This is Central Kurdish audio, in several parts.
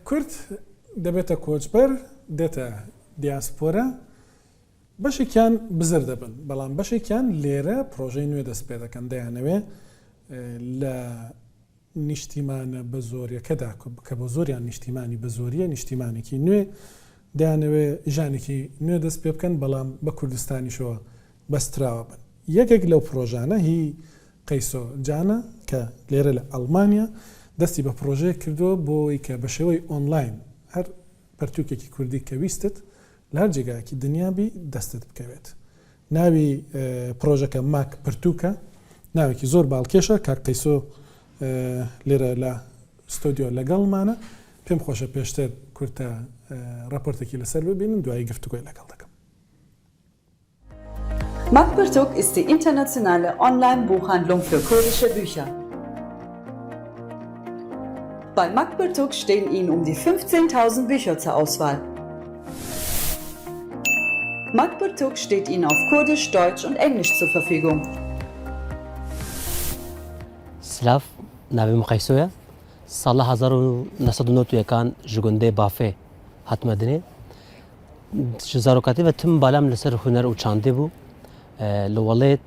كرد دبتا كوچبر دتا دیاسپورا باشی کن بزرگ دبن بلام باشی کن لیره پروژه نوی دست پیدا کن دیانوی ل نیشتیمان بزوری کدا کبزوریان نیشتیمانی بزوریه نیشتیمانی کی نوی دیانوی جانی کی نوی دست پیدا کن بلام با کردستانی شو بس تراوبن یکی لو پروژه نه هی قیسو جانا که لیره لألمانیا دستی با پروژه کردو بوی که بشوی آنلاین هر پرتوکی که کردی که ویستت لهر جگه که دنیا بی دستت بکوید. ناوی پروژه که ماک پرتوکا ناوی که زور بالکشه که قیسو لیره ل استودیو لگال مانه پیم خوشه پیشتر کرده راپورت کی لسر ببینن دوای گفتگوی لگال دکم. Magpertuk ist die internationale Online-Buchhandlung für kurdische Bücher. Bei Magpertuk stehen Ihnen um die 15.000 Bücher zur Auswahl. Magpertuk steht Ihnen auf Kurdisch, Deutsch und Englisch zur Verfügung. سلاف ناوی مقایسویه سال 1991 کان جگنده بافه هات مدنی جزاروکاتی و تم بالام لسر هنر و چانده بو لولید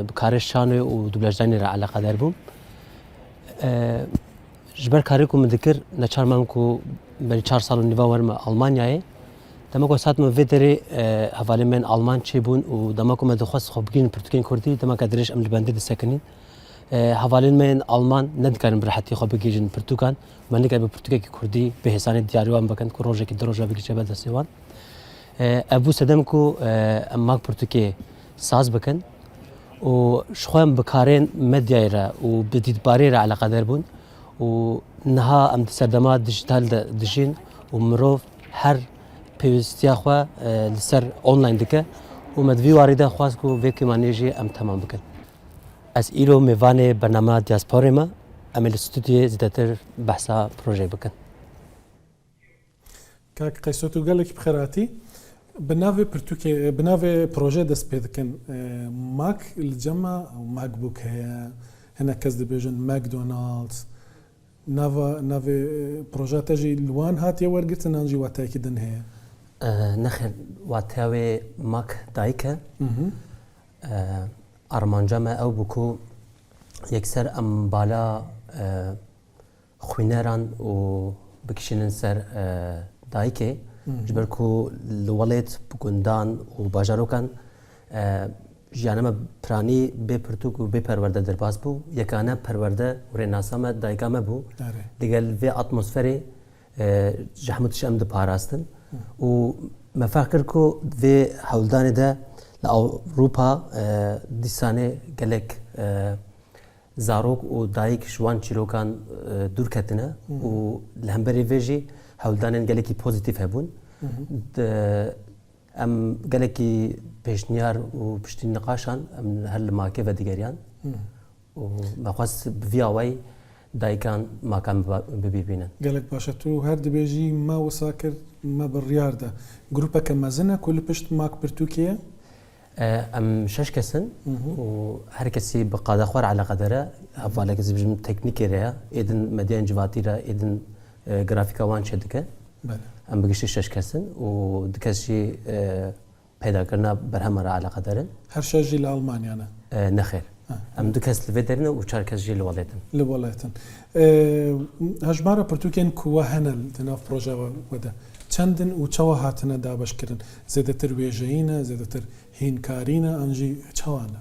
بکارش شانه و دوبلاجدانی را علاقه دار بوم جبر کاری کو مذکر نچار من کو بری 4 سال نیوا ورم آلمانیای دما کو ساعت مفیدری حوالی من آلمان چی بون و دما کو مدخواست خوب گین پرتکین کردی دما کدرش عمل بنده دسکنین حوالی من آلمان ندکارم براحتی خوب گیجن پرتکان من نکار به پرتکی کردی به حسان دیاریوان بکن کو روزی کی دروجا بگی چه بعد سیوان ابو سدم کو اماک پرتکی ساز بکن و شخوام بکارین مدیایره و بدید باری را علاقه دار بون و نها ام سردمات دیجیتال دجین و مروف هر پیوستیا خو لسر آنلاین دکه و مدوی وارده خواست کو وکی مانیجی ام تمام بکن از ایرو میوان برنامه دیاسپوره ما عمل استودیو زیادتر بحثا پروژه بکن کاک قیسوتو گلک بخیراتی بناوی پرتوکی بناوی پروژه دست پیدا کن ماک الجمع و ماک بوک هنا کس دبیجن ماکدونالدز ناوی پروژه تجی لوان هات یورگت نانجی واتای کدن هی نخیر واتای ماک دایکه آرمانجام او بکو یکسر ام بالا خوینران و بکشینن سر دایکه جبر کو لولت بگندان و باجاروکان جانم پرانی به پرتوک و به پرورده در باز بو یکانه پرورده و رناسام دایگامه بو دیگل و اتمسفری جهمتش ام دپاراستن و مفکر کو و حولدان ده لأوروبا دیسانه گلک زاروک و دایک شوان چیروکان دور کتنه و لهمبری ویجی هولدانن گلکی پوزیتیف هبون ام گلکی پیشنیار و پشتی نقاشان ام هر ماکه و دیگریان و مخواست بیاوی دایکان ماکان ببینن گلک باشه تو هر دبیجی ما وساکر ما بالريار ده جروبا كمازنا كل بشت ماك برتوكيا ام شش كسن و هر کسی بقاده خوار على قدره افضل کسی بجم تکنیکی ریا ایدن مدیان جواتی را ایدن گرافیکا وان شدکه ام بگشت شش کسن و دکشی پیدا کردن برهم را على قدره هر شجی لألمانيا أنا نخير ام دكاس لفيدرنا وشار كاس جي لولاتن لولاتن هجمارة برتوكين كوا هنا تناف بروجا وده چندن و چوا هاتنا دا باش كرن زيادتر ويجينا زيادتر هين كارينا انجي چوانا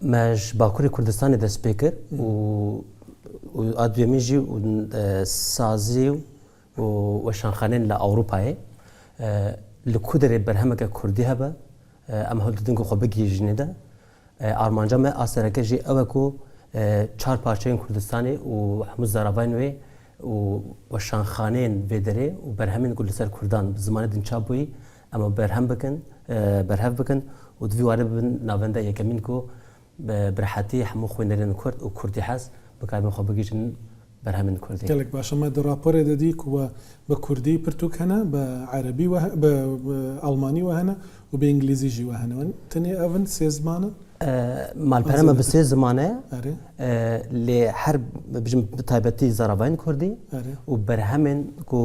ماش باكوري كردستان دا سبيكر و ادويمي جي و سازي و شانخانين لأوروبا لكودر برهمك كردي هبا ام هول دنگو خو بگي جنيدا آرمانجا ما آسرکه جی اوکو 4 پارچه‌ین کردستانی و همون زراوینوی و شانخانه‌ین ویدره و برهمین کل سر کردان زمان دنچابوی اما برهم بکن و دوی وارد بن ناونده یکمین کو برحتی همون خوینرین کرد و کردی حس بکار خو بگیجن برهمین کردی. کلک باشه ما در راپور دادی کو با کردی پرتوک هنا با عربی و با آلمانی و هنا و با انگلیسی جی و هنا تنی اون سه زمانه مالپەرەمە بە سێ زمانەیە ئەرێ لێ هەر بژم تایبەتی زەرابین کوردی ئەرێ و بەرهەمێن و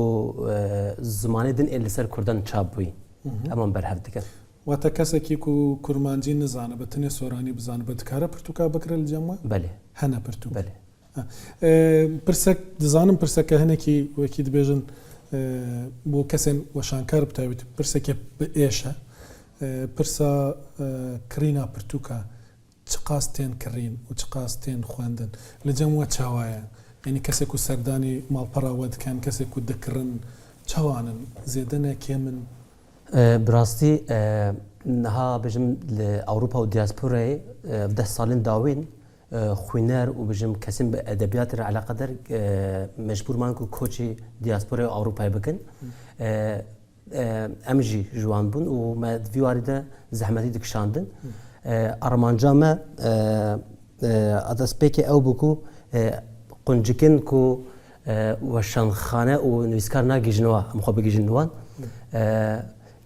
زمانی دن ئێ لەسەر کوردان چاپ بووی ئەمان بەرهەم دەکەن واتە کەسێکی و کورمانجی نزانە بە تنێ سۆرانی بزانە بە دکارە پرتوکا بکرە لە جەموە بەێ هەنە پرتوک بەێ پرسەک دزانم پرسەکە هەنێکی وەکی دبێژن بۆ کەسێن وەشانکار بتاوێت پرسێکێ بە ئێشە پرسا کڕینا پرتوکە چ قاستێن کڕین و چ قاستێن خوێندن لە جەموە چاوایە ینی کەسێک و سەردانی ماڵپەڕاوە دکەن کەسێک و دەکڕن چاوانن زێدەنە کێ من براستی نها بژم لە ئەوروپا و دیاسپۆرای دە ساڵین داوین خوێنەر و بژم کەسیم بە ئەدەبیات علاقەدەر مەجبورمان و کۆچی دیاسپۆرای و ئەوروپای بکەن ئەمژی جوان بوون و مە دیواریدە زەحمەتی دکشاندن ئەڕمانجامە ئەدەستپێکی ئەو بکو قونجکن و وەشانخانە و نویسکار ناگیژنەوە ئەمخۆ بگیژنوان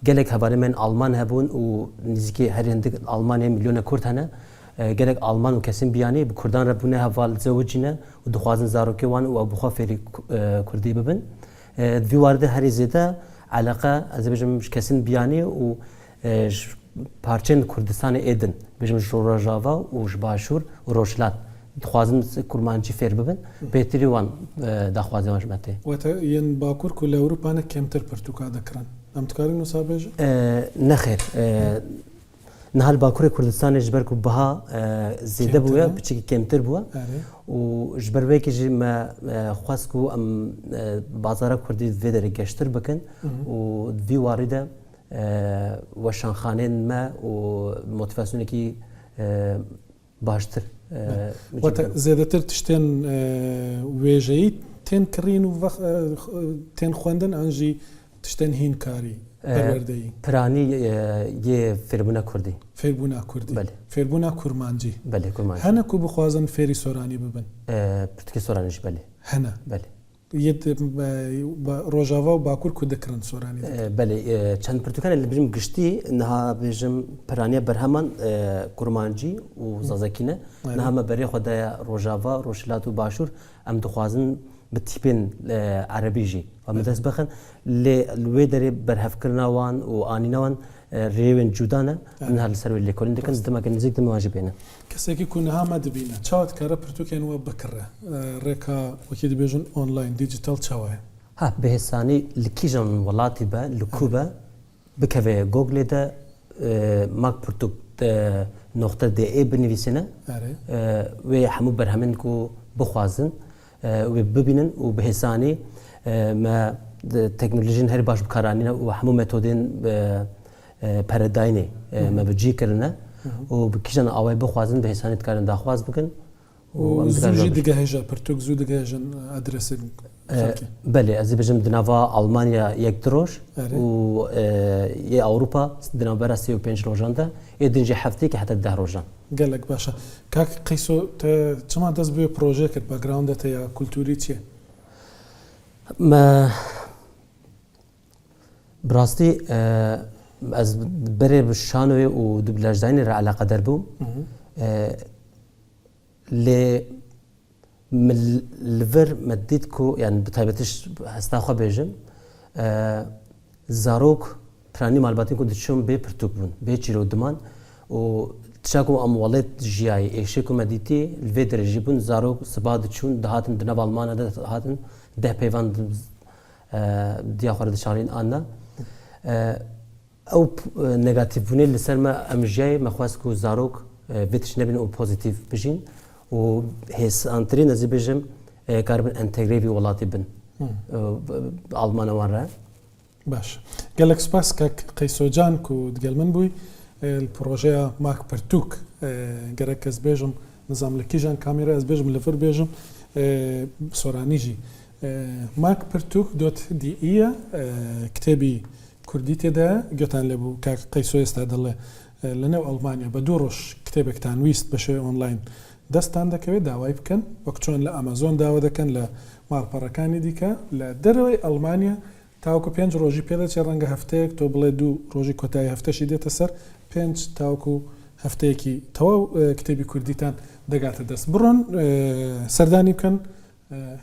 gelek hevalê min Alman hebûn û nîzîkî her hindik Almanyayê milyona Kurd hene gelek Alman û kesîn biyanî bi Kurdan re bûne heval zewicîne û dixwazin zarokê wan û ew bixwe fêrî Kurdî bibin vî waride herî zêde eleqe ez ê bêjim ji kesîn biyanî û ji parçên Kurdistanê êdin bêjim ji Rojava û ji Başûr û Rojhilat dixwazin kurmancî fêr bibin pêtirî wan daxwazê wan ji me tê واتە yên bakur ku li Ewropa ne kemtir pirtûka dikirin em dikarin wisa bêjin nexêr nihal Bakurê Kurdistanê ji ber ku biha zêde bûye biçîkî kemtir bûye û ji ber vekî jî me xwest ku em bazara Kurdî vê derê geştir bikin û vî warî de weşanxanên me û motivasyonekî baştir واتە زێدەتر تشتێن وێژەیی تێن کڕین و تێن خوێندن ئەن jî tiştên hînkarî perwerdeyî piranî yê fêrbûna Kurdî fêrbûna Kurdî fêrbûna kurmancî belê kurmancî hene ku bixwazin fêrî soranî bibin pirtikê soranî jî belê hene belê Rojava û Bakur ku dikirin soranî belê çend pirtûkanê li bijim giştî niha bêjim piraniya berheman kurmancî û zazekîne niha me berê xwe daye Rojava Rojhilat û Başûr em dixwazin bi tîpên erebî jî me dest bixin lê li wê derê berhevkirina wan û anîna wan rêwên cuda ne niha li ser wê lêkolîn dikin dimeke nêzik dimê wan jî bêne kesekî ku niha me dibîne çawa dikare pirtûkên we bikire rêka wekî dibêjin online dijital çawa ye ha bihêsanî li kîjan welatî be li ku be bikeve Googlê de mak pirtûk nokta de binivîsine wê hemû berhemên ku bixwazin wê bibînin û bihêsanî me teknolojiyên herî baş bikaranîne û hemû metodên peredayînê me bi cî kirine û bi kîjan awayî bixwazin bihêsanî dikarin daxwaz bikin zû jî digehêja pirtûk zû digehêjin adresê belê ez ê bêjim di nava Almanya yek roj û yê Ewropa di navbera sê û pênc rojan de ê din jî heftekî heta 10 rojan gelek baş e kak qîso te çima dest bi proje kir backgroundê te ya kulturî çi ye me bi rastî ez berê bi şanoyê û di bilajdanê re eleqedar bûm lê li vir me dît ku yani bi taybetiş hesta xwe bêjim zarok piranî malbatên ku diçûn bê pirtûk bûn bê çîrodiman û tişa ku em welêt jiyayê êşê ku me dîtî li vê derê jî bûn zarok siba diçûn dihatin di nav Almanya de dihatin deh peyvan diya xwe re dişarîn anna ew negatîvbûnê li ser me em jiyayê me xwest ku zarok vê tişt nebin û pozîtîv bijîn û hêsantirîn ez ê bêjim karibin entegrê vî welatê bin Almanya wan re baş gelek spas kak qîsocan ku digel min bûyî projeya mak pirtûk gerek ez bêjim nizam li kîjan kamîra ez bêjim li vir bêjim soranî jî mak pirtûk dot dîîye kitêbî Kurdî têde gotan lebû kak qîso êsta dile li nev Almanya bi dû roj kitêbektan wîst bi şê online destan dekeve dawayî bikin wek çûn li Amazon dawa dikin li malperekanê dîke li derewê Almanya tawku pênc rojî pê de çê renga hefteyek to bilê dû rojî kotayî hefteşî dête ser pênc tawku هەفتەیەکی تەواو کتێبی کوردیتان دەگاتە دەست بڕۆن سەردانی بکەن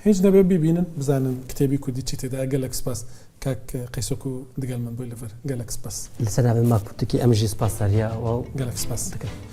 هیچ نەبێ ببینن بزانن کتێبی کوردی چی تێدا گەلێک سپاس کاک قەیسۆک و دگەڵ من بۆی لەڤەر گەلێک سپاس لەسەر ناوێ ماکوتێکی ئەمژی سپاس ساریە و گەلێک سپاس دەکەن